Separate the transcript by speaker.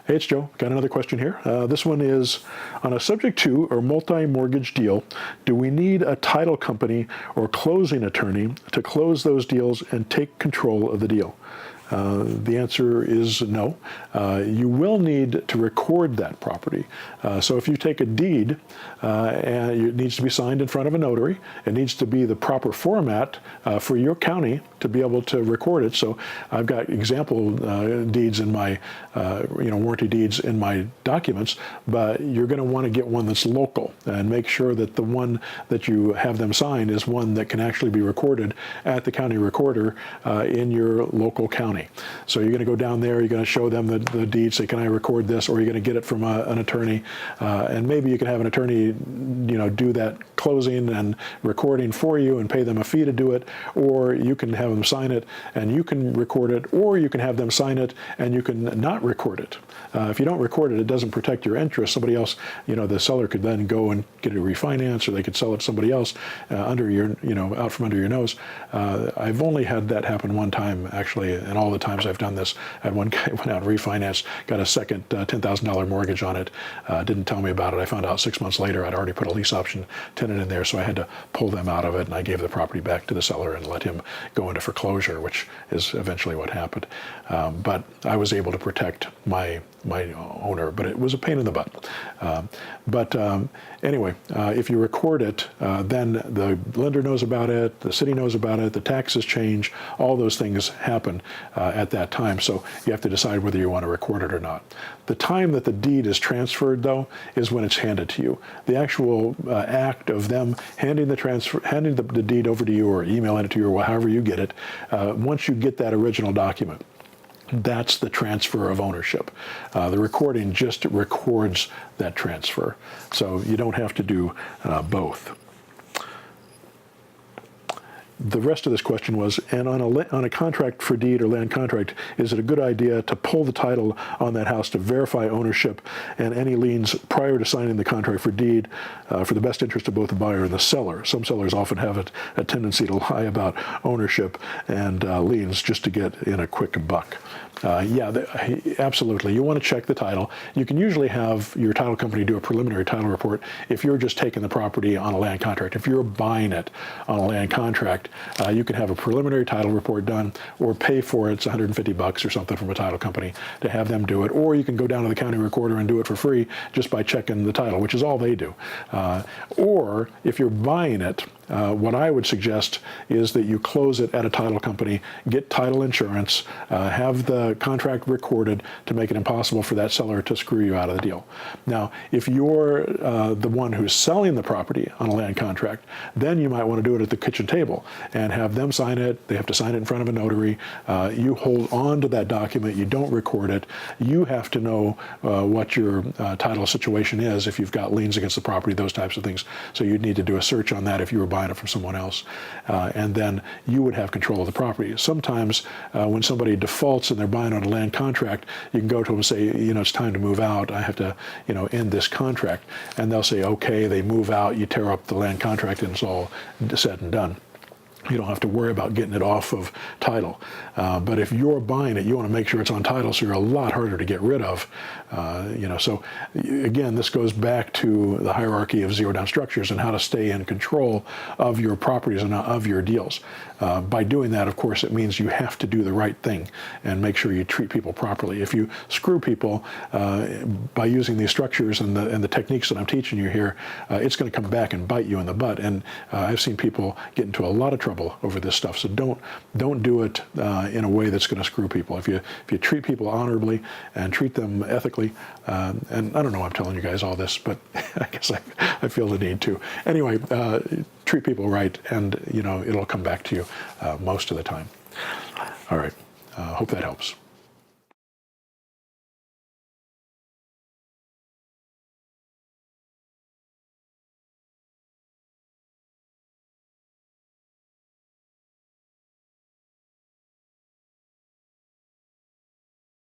Speaker 1: Hey, it's Joe. Got another question here. This one is, on a subject to or multi-mortgage deal, do we need a title company or closing attorney to close those deals and take control of the deal? The answer is no. You will need to record that property. So if you take a deed, and it needs to be signed in front of a notary, it needs to be the proper format for your county to be able to record it. So I've got example deeds in my, warranty deeds in my documents, but you're going to want to get one that's local and make sure that the one that you have them sign is one that can actually be recorded at the county recorder in your local county. So you're going to go down there, you're going to show them the deed, say, can I record this? Or you're going to get it from an attorney, and maybe you can have an attorney, do that closing and recording for you and pay them a fee to do it, or you can have them sign it and you can record it, or you can have them sign it and you can not record it. If you don't record it, it doesn't protect your interest. Somebody else, the seller could then go and get it refinanced, or they could sell it to somebody else under your, out from under your nose. I've only had that happen one time, actually, and all the times I've done this. I had one guy went out and refinanced, got a second $10,000 mortgage on it, didn't tell me about it. I found out 6 months later I'd already put a lease option tenant in there, so I had to pull them out of it, and I gave the property back to the seller and let him go into foreclosure, which is eventually what happened. But I was able to protect my owner, but it was a pain in the butt. Anyway, if you record it, then the lender knows about it, the city knows about it, the taxes change, all those things happen at that time. So you have to decide whether you want to record it or not. The time that the deed is transferred, though, is when it's handed to you. The actual act of them handing the deed over to you, or emailing it to you, or however you get it, once you get that original document, that's the transfer of ownership. The recording just records that transfer. So you don't have to do both. The rest of this question was, and on a contract for deed or land contract, is it a good idea to pull the title on that house to verify ownership and any liens prior to signing the contract for deed for the best interest of both the buyer and the seller? Some sellers often have a tendency to lie about ownership and liens just to get in a quick buck. Absolutely. You want to check the title. You can usually have your title company do a preliminary title report if you're just taking the property on a land contract. If you're buying it on a land contract, you can have a preliminary title report done, or pay for it. It's $150 or something from a title company to have them do it. Or you can go down to the county recorder and do it for free just by checking the title, which is all they do. Or if you're buying it, what I would suggest is that you close it at a title company, get title insurance, have the contract recorded to make it impossible for that seller to screw you out of the deal. Now, if you're the one who's selling the property on a land contract, then you might want to do it at the kitchen table and have them sign it. They have to sign it in front of a notary. You hold on to that document. You don't record it. You have to know what your title situation is, if you've got liens against the property, those types of things. So you'd need to do a search on that if you were buying it from someone else. And then you would have control of the property. Sometimes when somebody defaults and they're buying on a land contract, you can go to them and say, it's time to move out. I have to, end this contract. And they'll say, okay, they move out, you tear up the land contract, and it's all said and done. You don't have to worry about getting it off of title. But if you're buying it, you want to make sure it's on title, so you're a lot harder to get rid of. So again, this goes back to the hierarchy of zero down structures and how to stay in control of your properties and of your deals. By doing that, of course, it means you have to do the right thing and make sure you treat people properly. If you screw people by using these structures and the techniques that I'm teaching you here, it's going to come back and bite you in the butt. And I've seen people get into a lot of trouble over this stuff. So don't do it in a way that's going to screw people. If you treat people honorably and treat them ethically, and I don't know why I'm telling you guys all this, but I guess I feel the need to. Anyway, treat people right, and it'll come back to you most of the time. All right, hope that helps.